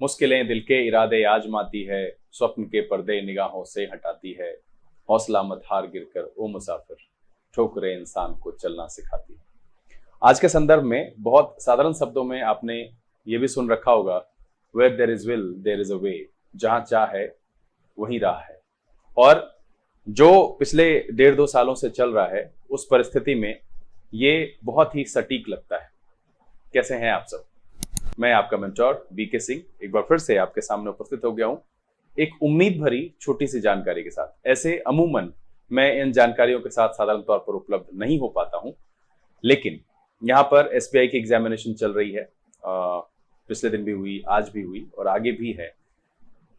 मुश्किलें दिल के इरादे आजमाती है, स्वप्न के पर्दे निगाहों से हटाती है। हौसला मत हार गिरकर ओ मुसाफिर, ठोकरें इंसान को चलना सिखाती है। आज के संदर्भ में बहुत साधारण शब्दों में आपने ये भी सुन रखा होगा, where there is will there is a way, जहां चाह है वहीं राह है। और जो पिछले 1.5-2 सालों से चल रहा है, उस परिस्थिति में ये बहुत ही सटीक लगता है। कैसे हैं आप सब? मैं आपका मेंटोर बीके सिंह एक बार फिर से आपके सामने उपस्थित हो गया हूं, एक उम्मीद भरी छोटी सी जानकारी के साथ। ऐसे अमूमन मैं इन जानकारियों के साथ साधारण तौर पर उपलब्ध नहीं हो पाता हूं, लेकिन यहाँ पर एसबीआई की एग्जामिनेशन चल रही है। पिछले दिन भी हुई, आज भी हुई और आगे भी है।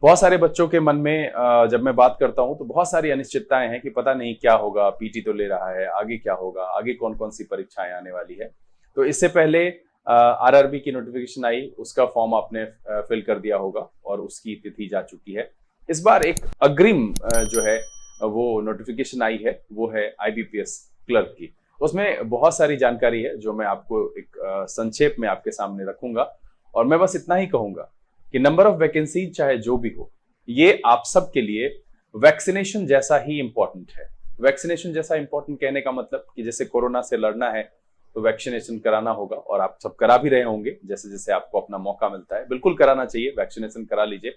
बहुत सारे बच्चों के मन में जब मैं बात करता हूं तो बहुत सारी अनिश्चितताएं हैं कि पता नहीं क्या होगा, पीटी तो ले रहा है, आगे क्या होगा, आगे कौन कौन सी परीक्षाएं आने वाली है। तो इससे पहले आरआरबी की नोटिफिकेशन आई, उसका फॉर्म आपने फिल कर दिया होगा और उसकी तिथि जा चुकी है। इस बार एक अग्रिम जो है वो नोटिफिकेशन आई है, वो है आईबीपीएस क्लर्क की। उसमें बहुत सारी जानकारी है जो मैं आपको एक संक्षेप में आपके सामने रखूंगा और मैं बस इतना ही कहूंगा कि नंबर ऑफ वैकेंसी चाहे जो भी हो, ये आप सब के लिए वैक्सीनेशन जैसा ही इंपॉर्टेंट है। वैक्सीनेशन जैसा इंपॉर्टेंट कहने का मतलब कि जैसे कोरोना से लड़ना है तो वैक्सीनेशन कराना होगा, और आप सब करा भी रहे होंगे। जैसे जैसे आपको अपना मौका मिलता है, बिल्कुल कराना चाहिए, वैक्सीनेशन करा लीजिए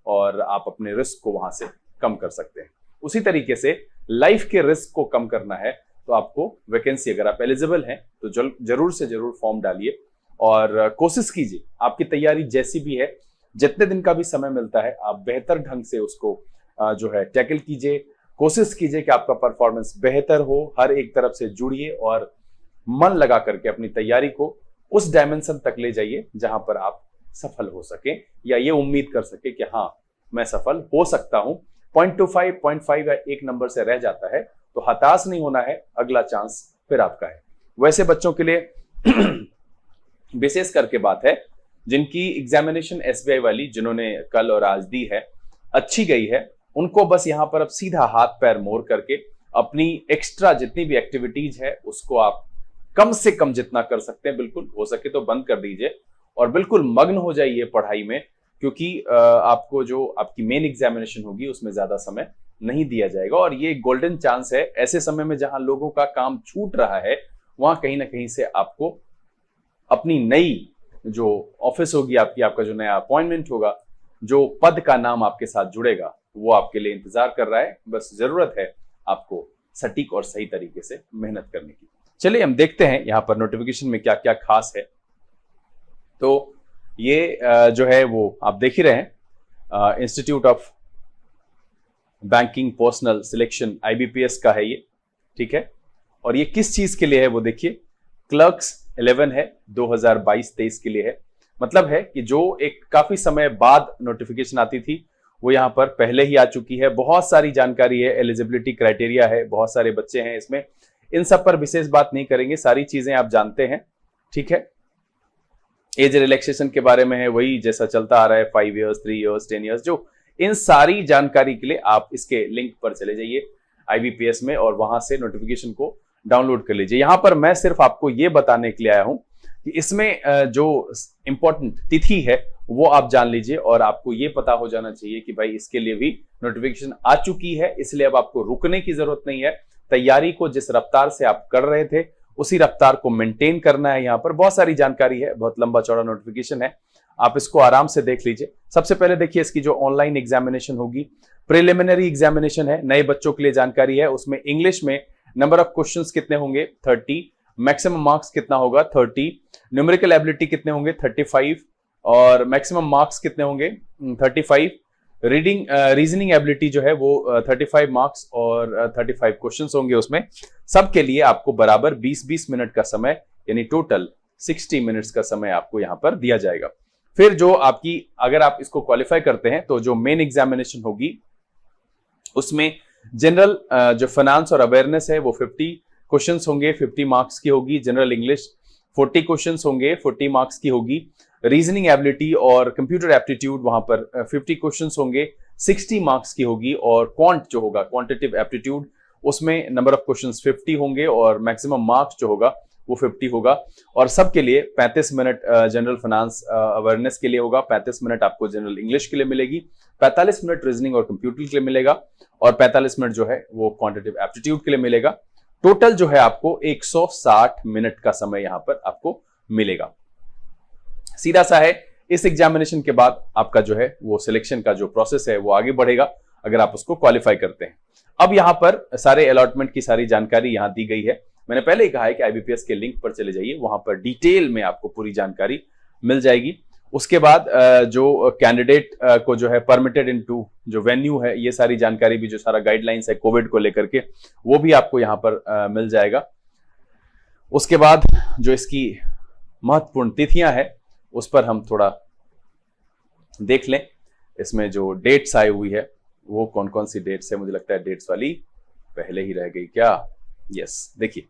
और आप अपने रिस्क को वहां से कम कर सकते हैं। उसी तरीके से लाइफ के रिस्क को कम करना है तो आपको वैकेंसी, अगर आप एलिजिबल हैं तो जरूर से जरूर फॉर्म डालिए और कोशिश कीजिए, आपकी तैयारी जैसी भी है, जितने दिन का भी समय मिलता है, आप बेहतर ढंग से उसको जो है टैकल कीजिए। कोशिश कीजिए कि आपका परफॉर्मेंस बेहतर हो, हर एक तरफ से जुड़िए और मन लगा करके अपनी तैयारी को उस डायमेंशन तक ले जाइए जहां पर आप सफल हो सके, या ये उम्मीद कर सके कि हाँ मैं सफल हो सकता हूं। 0.25 या एक नंबर से रह जाता है तो हताश नहीं होना है, अगला चांस फिर आपका है। वैसे बच्चों के लिए विशेष करके बात है जिनकी एग्जामिनेशन एसबीआई वाली, जिन्होंने कल और आज दी है, अच्छी गई है, उनको बस यहाँ पर अब सीधा हाथ पैर मोड़ करके अपनी एक्स्ट्रा जितनी भी एक्टिविटीज है उसको आप कम से कम जितना कर सकते हैं, बिल्कुल हो सके तो बंद कर दीजिए और बिल्कुल मग्न हो जाइए पढ़ाई में, क्योंकि आपको जो आपकी मेन एग्जामिनेशन होगी उसमें ज्यादा समय नहीं दिया जाएगा। और ये गोल्डन चांस है ऐसे समय में जहां लोगों का काम छूट रहा है, वहां कहीं ना कहीं से आपको अपनी नई जो ऑफिस होगी आपकी, आपका जो नया अपॉइंटमेंट होगा, जो पद का नाम आपके साथ जुड़ेगा, वो आपके लिए इंतजार कर रहा है। बस जरूरत है आपको सटीक और सही तरीके से मेहनत करने की। चलिए हम देखते हैं यहाँ पर नोटिफिकेशन में क्या क्या खास है। तो ये जो है वो आप देख ही रहे हैं, institute of banking personal selection IBPS का है ये, ठीक है। और ये किस चीज के लिए है वो देखिए, क्लर्क्स 11 है, 2022-23 के लिए है। मतलब है कि जो एक काफी समय बाद नोटिफिकेशन आती थी वो यहाँ पर पहले ही आ चुकी है। बहुत सारी जानकारी है, एलिजिबिलिटी क्राइटेरिया है, बहुत सारे बच्चे हैं इसमें, इन सब पर विशेष बात नहीं करेंगे, सारी चीजें आप जानते हैं, ठीक है। एज रिलैक्सेशन के बारे में है, वही जैसा चलता आ रहा है, 5 इयर्स, 3 इयर्स, 10 इयर्स। जो इन सारी जानकारी के लिए आप इसके लिंक पर चले जाइए आईबीपीएस में और वहां से नोटिफिकेशन को डाउनलोड कर लीजिए। यहां पर मैं सिर्फ आपको ये बताने के लिए आया हूं कि इसमें जो इंपॉर्टेंट तिथि है वो आप जान लीजिए, और आपको ये पता हो जाना चाहिए कि भाई इसके लिए भी नोटिफिकेशन आ चुकी है, इसलिए अब आपको रुकने की जरूरत नहीं है। तैयारी को जिस रफ्तार से आप कर रहे थे उसी रफ्तार को मेंटेन करना है। यहाँ पर बहुत सारी जानकारी है, बहुत लंबा चौड़ा नोटिफिकेशन है, आप इसको आराम से देख लीजिए। सबसे पहले देखिए इसकी जो ऑनलाइन एग्जामिनेशन होगी, प्रिलिमिनरी एग्जामिनेशन है, नए बच्चों के लिए जानकारी है। उसमें इंग्लिश में नंबर ऑफ क्वेश्चंस कितने होंगे, 30, मैक्सिमम मार्क्स कितना होगा, 30, न्यूमेरिकल एबिलिटी कितने होंगे, 35, और मैक्सिमम मार्क्स कितने होंगे, 35, रीजनिंग एबिलिटी जो है वो 35 मार्क्स और 35 क्वेश्चंस होंगे उसमें। सबके लिए आपको बराबर 20-20 मिनट का समय, यानी टोटल 60 मिनट्स का समय आपको यहाँ पर दिया जाएगा। फिर जो आपकी, अगर आप इसको क्वालिफाई करते हैं तो जो मेन एग्जामिनेशन होगी उसमें जनरल जो फाइनेंस और अवेयरनेस है वो 50 क्वेश्चंस होंगे, 50 मार्क्स की होगी। जनरल इंग्लिश 40 क्वेश्चंस होंगे, 40 मार्क्स की होगी। रीजनिंग एबिलिटी और कंप्यूटर एप्टीट्यूड वहां पर 50 क्वेश्चंस होंगे, 60 मार्क्स की होगी। और क्वांट जो होगा, क्वांटिटेटिव एप्टीट्यूड, उसमें नंबर ऑफ क्वेश्चंस 50 होंगे और मैक्सिमम मार्क्स जो होगा वो 50 होगा। और सबके लिए 35 मिनट जनरल फाइनेंस अवेयरनेस के लिए होगा, 35 मिनट आपको जनरल इंग्लिश के लिए मिलेगी, 45 मिनट रीजनिंग और कंप्यूटर के लिए मिलेगा, और 45 मिनट जो है वो क्वांटिटेटिव एप्टीट्यूड के लिए मिलेगा। टोटल जो है आपको 160 मिनट का समय यहां पर आपको मिलेगा। सीधा सा है, इस एग्जामिनेशन के बाद आपका जो है वो सिलेक्शन का जो प्रोसेस है वो आगे बढ़ेगा अगर आप उसको क्वालिफाई करते हैं। अब यहां पर सारे अलॉटमेंट की सारी जानकारी यहां दी गई है। मैंने पहले ही कहा है कि आईबीपीएस के लिंक पर चले जाइए, वहां पर डिटेल में आपको पूरी जानकारी मिल जाएगी। उसके बाद जो कैंडिडेट को जो है परमिटेड इनटू जो वेन्यू है, ये सारी जानकारी भी, जो सारा गाइडलाइंस है कोविड को लेकर के, वो भी आपको यहां पर मिल जाएगा। उसके बाद जो इसकी महत्वपूर्ण तिथियां है उस पर हम थोड़ा देख लें। इसमें जो डेट्स आई हुई है वो कौन कौन सी डेट्स है, मुझे लगता है डेट्स वाली पहले ही रह गई क्या? यस, देखिए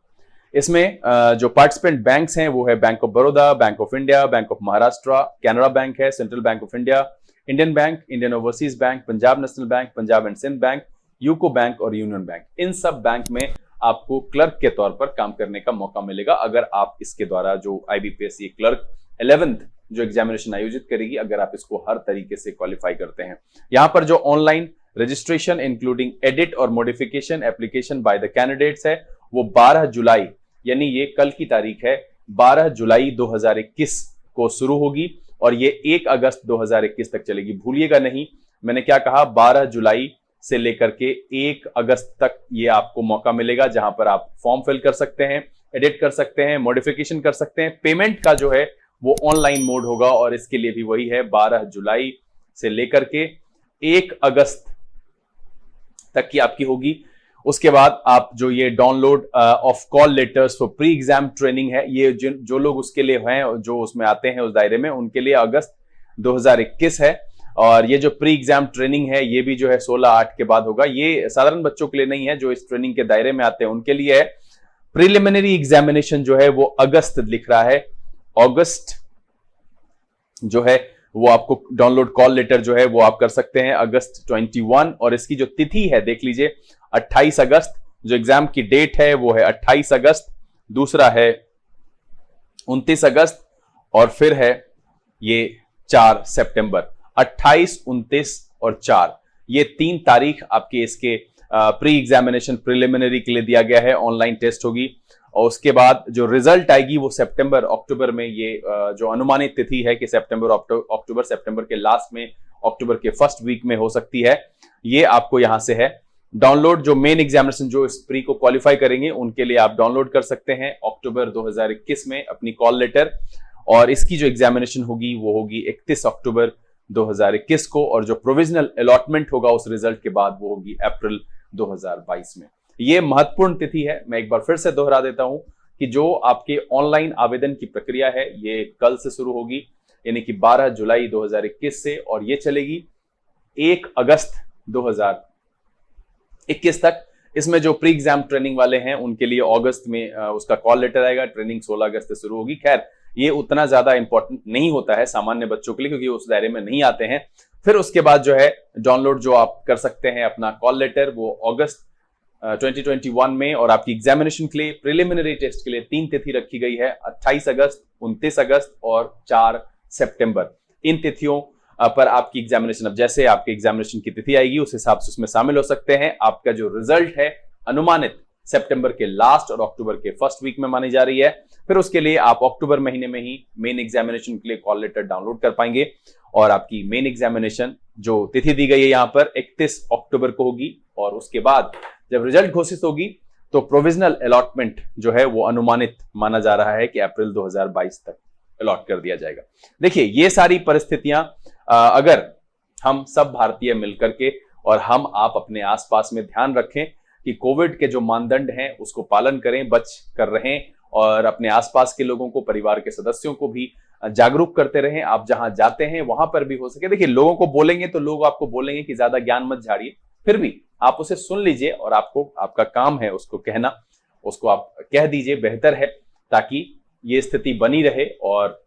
इसमें जो पार्टिसिपेंट बैंक्स हैं वो है bank of Baroda, bank of India, bank of Maharashtra, Canara bank है, central bank of India, Indian bank, Indian overseas bank, Punjab national bank, Punjab and Sindh bank, UCO bank और यूनियन बैंक। इन सब बैंक में आपको क्लर्क के तौर पर काम करने का मौका मिलेगा अगर आप इसके द्वारा जो आईबीपीएस क्लर्क 11th जो एग्जामिनेशन आयोजित करेगी, अगर आप इसको हर तरीके से क्वालिफाई करते हैं। यहां पर जो ऑनलाइन रजिस्ट्रेशन इंक्लूडिंग एडिट और modification application by the candidates है वो 12 जुलाई, यानी ये कल की तारीख है, 12 जुलाई 2021 को शुरू होगी और ये 1 अगस्त 2021 तक चलेगी। भूलिएगा नहीं, मैंने क्या कहा, 12 जुलाई से लेकर के 1 अगस्त तक ये आपको मौका मिलेगा, जहां पर आप फॉर्म फिल कर सकते हैं, एडिट कर सकते हैं, मॉडिफिकेशन कर सकते हैं। पेमेंट का जो है वो ऑनलाइन मोड होगा और इसके लिए भी वही है, 12 जुलाई से लेकर के 1 अगस्त तक की आपकी होगी। उसके बाद आप जो ये download of call letters for pre exam training है, ये जो लोग उसके लिए हैं, जो उसमें आते हैं उस दायरे में, उनके लिए अगस्त 2021 है। और ये जो प्री एग्जाम ट्रेनिंग है ये भी जो है 16/8 के बाद होगा। ये साधारण बच्चों के लिए नहीं है, जो इस ट्रेनिंग के दायरे में आते हैं उनके लिए है। प्रिलिमिनरी एग्जामिनेशन जो है वो अगस्त लिख रहा है, अगस्त जो है वो आपको डाउनलोड कॉल लेटर जो है वो आप कर सकते हैं अगस्त 21। और इसकी जो तिथि है देख लीजिए 28 अगस्त, जो एग्जाम की डेट है वो है 28 अगस्त, दूसरा है 29 अगस्त और फिर है ये 4 सितंबर। 28, 29 और 4 ये 3 तारीख आपके इसके प्री एग्जामिनेशन प्रिलिमिनरी के लिए दिया गया है, ऑनलाइन टेस्ट होगी। और उसके बाद जो रिजल्ट आएगी वो सितंबर अक्टूबर में, ये जो अनुमानित तिथि है कि सितंबर के लास्ट में, अक्टूबर के फर्स्ट वीक में हो सकती है, ये आपको यहां से है। डाउनलोड जो मेन एग्जामिनेशन जो इस प्री को क्वालिफाई करेंगे उनके लिए आप डाउनलोड कर सकते हैं अक्टूबर 2021 में अपनी कॉल लेटर, और इसकी जो एग्जामिनेशन होगी वो होगी 31 अक्टूबर 2021 को, और जो प्रोविजनल अलॉटमेंट होगा उस रिजल्ट के बाद वो होगी अप्रैल 2022 में। ये महत्वपूर्ण तिथि है। मैं एक बार फिर से दोहरा देता हूं कि जो आपके ऑनलाइन आवेदन की प्रक्रिया है ये कल से शुरू होगी, यानी कि 12 जुलाई 2021 से, और ये चलेगी 1 अगस्त 2021 तक। इसमें जो प्री एग्जाम ट्रेनिंग वाले हैं उनके लिए अगस्त में उसका कॉल लेटर आएगा, ट्रेनिंग 16 अगस्त से शुरू होगी। खैर ये उतना ज्यादा इंपॉर्टेंट नहीं होता है सामान्य बच्चों के लिए, क्योंकि उस दायरे में नहीं आते हैं। फिर उसके बाद जो है डाउनलोड जो आप कर सकते हैं अपना कॉल लेटर वो अगस्त 2021 में, और आपकी एग्जामिनेशन के लिए प्रिलिमिनरी टेस्ट के लिए 3 तिथि रखी गई है, 28 अगस्त, 29 अगस्त और 4 सितंबर। इन तिथियों पर आपकी एग्जामिनेशन, अब जैसे आपके एग्जामिनेशन की तिथि आएगी उस हिसाब से उसमें शामिल हो सकते हैं। आपका जो रिजल्ट है अनुमानित सितंबर के लास्ट और अक्टूबर के फर्स्ट वीक में मानी जा रही है। फिर उसके लिए आप अक्टूबर महीने में ही मेन एग्जामिनेशन के लिए कॉल लेटर डाउनलोड कर पाएंगे, और आपकी मेन एग्जामिनेशन जो तिथि दी गई है यहाँ पर 31 अक्टूबर को होगी, और उसके बाद जब रिजल्ट घोषित होगी तो प्रोविजनल अलॉटमेंट जो है वो अनुमानित माना जा रहा है कि अप्रैल 2022 तक अलॉट कर दिया जाएगा। देखिए ये सारी परिस्थितियां अगर हम सब भारतीय मिलकर के और हम आप अपने आसपास में ध्यान रखें कि कोविड के जो मानदंड हैं उसको पालन करें, बच कर रहें, और अपने आसपास के लोगों को, परिवार के सदस्यों को भी जागरूक करते रहें। आप जहां जाते हैं वहां पर भी हो सके, देखिए लोगों को बोलेंगे तो लोग आपको बोलेंगे कि ज्यादा ज्ञान मत झाड़िए, फिर भी आप उसे सुन लीजिए और आपको, आपका काम है उसको कहना, उसको आप कह दीजिए, बेहतर है, ताकि ये स्थिति बनी रहे। और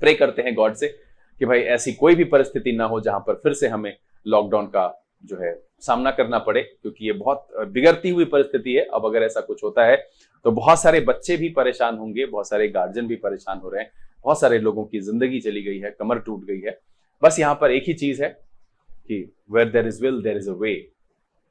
प्रे करते हैं गॉड से कि भाई ऐसी कोई भी परिस्थिति ना हो जहां पर फिर से हमें लॉकडाउन का जो है सामना करना पड़े, क्योंकि ये बहुत बिगड़ती हुई परिस्थिति है। अब अगर ऐसा कुछ होता है तो बहुत सारे बच्चे भी परेशान होंगे, बहुत सारे गार्जियन भी परेशान हो रहे हैं, बहुत सारे लोगों की जिंदगी चली गई है, कमर टूट गई है। बस यहाँ पर एक ही चीज है कि where there is will there is a way,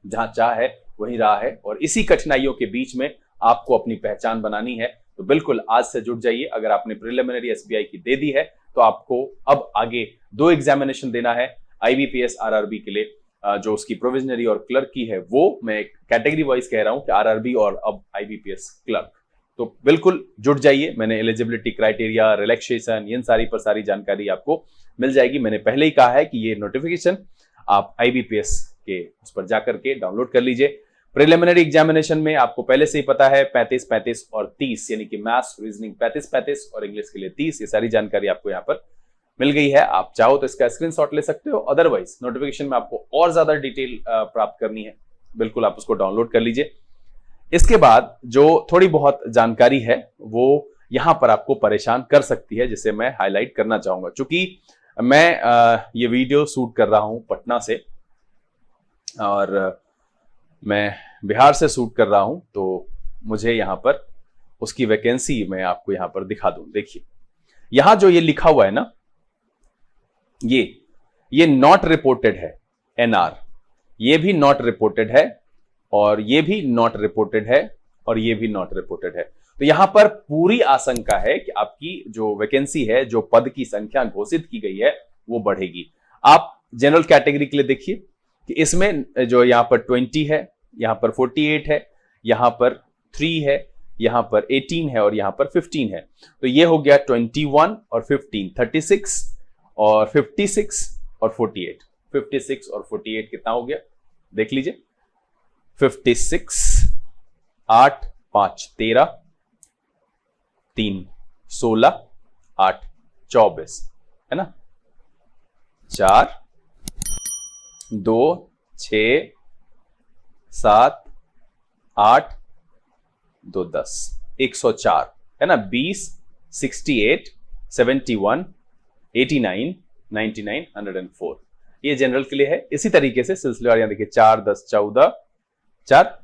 जहां चाह है वहीं राह है। और इसी कठिनाइयों के बीच में आपको अपनी पहचान बनानी है। तो बिल्कुल आज से जुट जाइए। अगर आपने प्रिलिमिनरी एसबीआई की दे दी है तो आपको अब आगे 2 एग्जामिनेशन देना है आईबीपीएस आरआरबी के लिए। जो उसकी प्रोविजनरी और क्लर्क की है, वो मैं कैटेगरी वाइज कह रहा हूं कि आरआरबी और अब आईबीपीएस क्लर्क। तो बिल्कुल जुट जाइए। मैंने एलिजिबिलिटी क्राइटेरिया, रिलैक्सेशन, इन सारी पर सारी जानकारी आपको मिल जाएगी। मैंने पहले ही कहा है कि ये नोटिफिकेशन आप आईबीपीएस के उस पर जाकर के डाउनलोड कर लीजिए। प्रिलिमिनरी एग्जामिनेशन में आपको पहले से ही पता है 35, 35 और 30, यानी कि मैथ्स, रीजनिंग 35, 35 और इंग्लिश के लिए 30। ये सारी जानकारी आपको यहाँ पर मिल गई है। आप चाहो तो इसका स्क्रीनशॉट ले सकते हो, अदरवाइज नोटिफिकेशन में आपको और ज्यादा डिटेल प्राप्त करनी है, बिल्कुल आप उसको डाउनलोड कर लीजिए। इसके बाद जो थोड़ी बहुत जानकारी है वो यहां पर आपको परेशान कर सकती है, जिसे मैं हाईलाइट करना चाहूंगा। चूंकि मैं ये वीडियो शूट कर रहा हूं पटना से और मैं बिहार से शूट कर रहा हूं, तो मुझे यहां पर उसकी वैकेंसी मैं आपको यहां पर दिखा दूं। देखिए यहां जो ये लिखा हुआ है ना, ये नॉट रिपोर्टेड है, एनआर, ये भी नॉट रिपोर्टेड है और ये भी नॉट रिपोर्टेड है और ये भी नॉट रिपोर्टेड है। तो यहां पर पूरी आशंका है कि आपकी जो वैकेंसी है, जो पद की संख्या घोषित की गई है, वो बढ़ेगी। आप जनरल कैटेगरी के लिए देखिए कि इसमें जो यहां पर 20 है, यहां पर 48 है, यहां पर 3 है, यहां पर 18 है और यहां पर 15 है। तो ये हो गया 21 और 15, 36 और 56 और 48। 56 और 48 कितना हो गया देख लीजिए। 56, 8, 5, 13, 3, 16, 8, 24 है ना, 4, 2, 6, 7, 8, 2, 10, 104 है ना। 20, 68, 71, 89, 99, 104 ये जनरल के लिए है। इसी तरीके से सिलसिलेवार यहां देखिए 4, 10, 14, 4,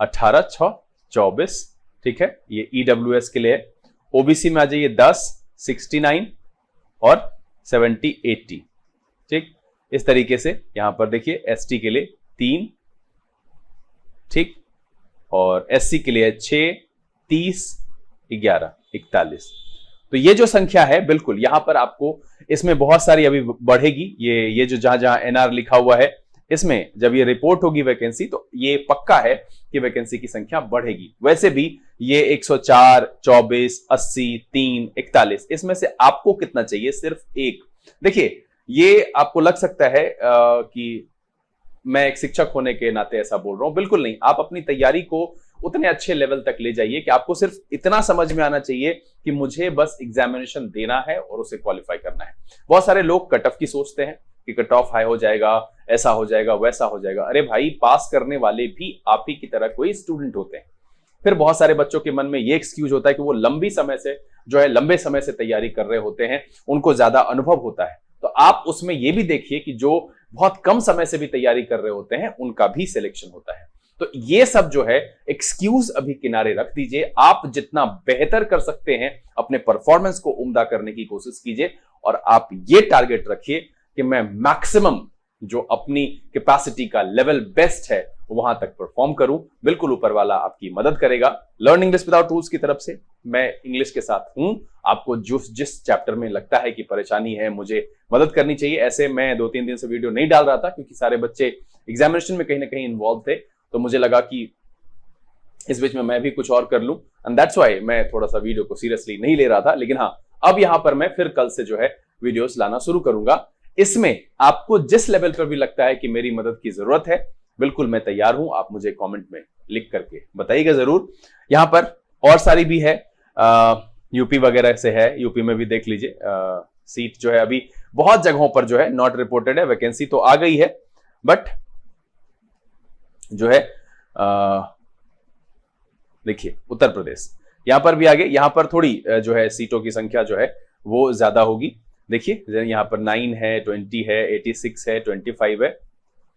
18, 6, 24 ठीक है, ये ईडब्ल्यूएस के लिए है। ओबीसी में आ जाइए 10, 69 और 70, 80 ठीक। इस तरीके से यहां पर देखिए एसटी के लिए 3 ठीक, और एससी के लिए 6, 30, 11, 41। तो ये जो संख्या है बिल्कुल यहां पर आपको इसमें बहुत सारी अभी बढ़ेगी। ये जो जहां जहां एनआर लिखा हुआ है, इसमें जब ये रिपोर्ट होगी वैकेंसी, तो ये पक्का है कि वैकेंसी की संख्या बढ़ेगी। वैसे भी ये 104, 24, 80, 3, 41, इसमें से आपको कितना चाहिए? सिर्फ एक। देखिए ये आपको लग सकता है कि मैं एक शिक्षक होने के नाते ऐसा बोल रहा हूं, बिल्कुल नहीं। आप अपनी तैयारी को उतने अच्छे लेवल तक ले जाइए कि आपको सिर्फ इतना समझ में आना चाहिए कि मुझे बस एग्जामिनेशन देना है और उसे क्वालिफाई करना है। बहुत सारे लोग कट ऑफ की सोचते हैं कि कट ऑफ हाई हो जाएगा, ऐसा हो जाएगा, वैसा हो जाएगा। अरे भाई, पास करने वाले भी आप ही की तरह कोई स्टूडेंट होते हैं। फिर बहुत सारे बच्चों के मन में ये एक्सक्यूज होता है कि वो लंबे समय से तैयारी कर रहे होते हैं, उनको ज्यादा अनुभव होता है। तो आप उसमें ये भी देखिए कि जो बहुत कम समय से भी तैयारी कर रहे होते हैं, उनका भी सिलेक्शन होता है। तो ये सब जो है एक्सक्यूज अभी किनारे रख दीजिए। आप जितना बेहतर कर सकते हैं अपने परफॉर्मेंस को उम्दा करने की कोशिश कीजिए और आप ये टारगेट रखिए कि मैं मैक्सिमम जो अपनी कैपेसिटी का लेवल बेस्ट है वहां तक परफॉर्म करूं। बिल्कुल ऊपर वाला आपकी मदद करेगा। लर्न इंग्लिश विदाउट रूल्स की तरफ से मैं इंग्लिश के साथ हूं। आपको जिस चैप्टर में लगता है कि परेशानी है, मुझे मदद करनी चाहिए, ऐसे मैं 2-3 दिन से वीडियो नहीं डाल रहा था क्योंकि सारे बच्चे एग्जामिनेशन में कहीं ना कहीं इन्वॉल्व थे। तो मुझे लगा कि इस बीच में मैं भी कुछ और कर लूं, एंड दैट्स व्हाई मैं थोड़ा सा वीडियो को सीरियसली नहीं ले रहा था। लेकिन हाँ, अब यहां पर मैं फिर कल से जो है वीडियोस लाना शुरू करूंगा। इसमें आपको जिस लेवल पर भी लगता है कि मेरी मदद की जरूरत है, बिल्कुल मैं तैयार हूं। आप मुझे कमेंट में लिख करके बताइएगा जरूर। यहां पर और सारी भी है, यूपी वगैरह से है, यूपी में भी देख लीजिए। सीट जो है अभी बहुत जगहों पर जो है नॉट रिपोर्टेड है। वैकेंसी तो आ गई है, बट जो है देखिए उत्तर प्रदेश यहां पर भी आगे, यहां पर थोड़ी जो है सीटों की संख्या जो है वो ज्यादा होगी। देखिए यहां पर 9 है, 20 है, 86 है, 25 है,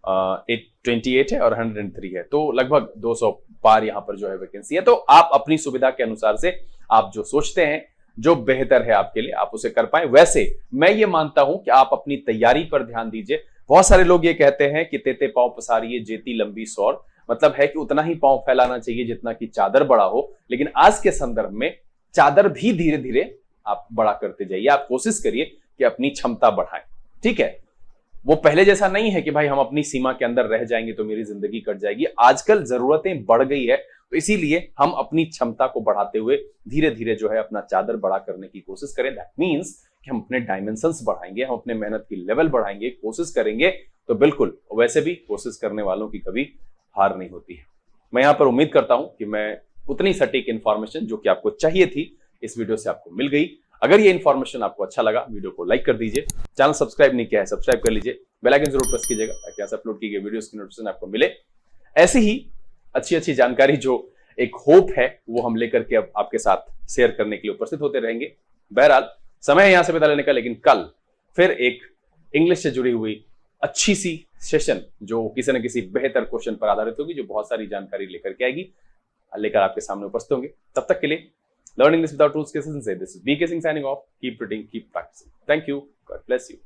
28 है और 103 है, तो लगभग 200 पार यहाँ पर जो है वैकेंसी है। तो आप अपनी सुविधा के अनुसार से आप जो सोचते हैं जो बेहतर है आपके लिए आप उसे कर पाए। वैसे मैं ये मानता हूं कि आप अपनी तैयारी पर ध्यान दीजिए। बहुत सारे लोग ये कहते हैं कि तेते पांव पसारिए जेती लंबी सौर, मतलब है कि उतना ही पांव फैलाना चाहिए जितना कि चादर बड़ा हो। लेकिन आज के संदर्भ में चादर भी धीरे धीरे आप बड़ा करते जाइए, आप कोशिश करिए कि अपनी क्षमता बढ़ाएं। ठीक है, वो पहले जैसा नहीं है कि भाई हम अपनी सीमा के अंदर रह जाएंगे तो मेरी जिंदगी कट जाएगी। आजकल जरूरतें बढ़ गई है, तो इसीलिए हम अपनी क्षमता को बढ़ाते हुए धीरे धीरे जो है अपना चादर बड़ा करने की कोशिश करें। दैट मीन्स कि हम अपने डायमेंशंस बढ़ाएंगे, हम अपने मेहनत की लेवल बढ़ाएंगे, कोशिश करेंगे। तो बिल्कुल, वैसे भी कोशिश करने वालों की कभी हार नहीं होती है। मैं यहां पर उम्मीद करता हूं कि मैं उतनी सटीक इंफॉर्मेशन जो कि आपको चाहिए थी इस वीडियो से आपको मिल गई। अगर ये इंफॉर्मेशन आपको अच्छा लगा, वीडियो को लाइक कर दीजिए, चैनल सब्सक्राइब नहीं किया है सब्सक्राइब कर लीजिए, बेल आइकन जरूर प्रेस कीजिएगा ताकि ऐसे अपलोड की गई वीडियोस की नोटिफिकेशन आपको मिले। ऐसी ही अच्छी जानकारी जो एक होप है वो हम लेकर के अब आपके साथ शेयर करने के लिए उपस्थित होते रहेंगे। बहरहाल समय है यहां से विदा लेने का, लेकिन कल फिर एक इंग्लिश से जुड़ी हुई अच्छी सी सेशन जो किसी न किसी बेहतर क्वेश्चन पर आधारित होगी, जो बहुत सारी जानकारी लेकर के आएगी, लेकर आपके सामने उपस्थित होंगे। तब तक के लिए Learn English without rules, cases and say. This is BK Singh signing off. Keep reading, keep practicing. Thank you. God bless you.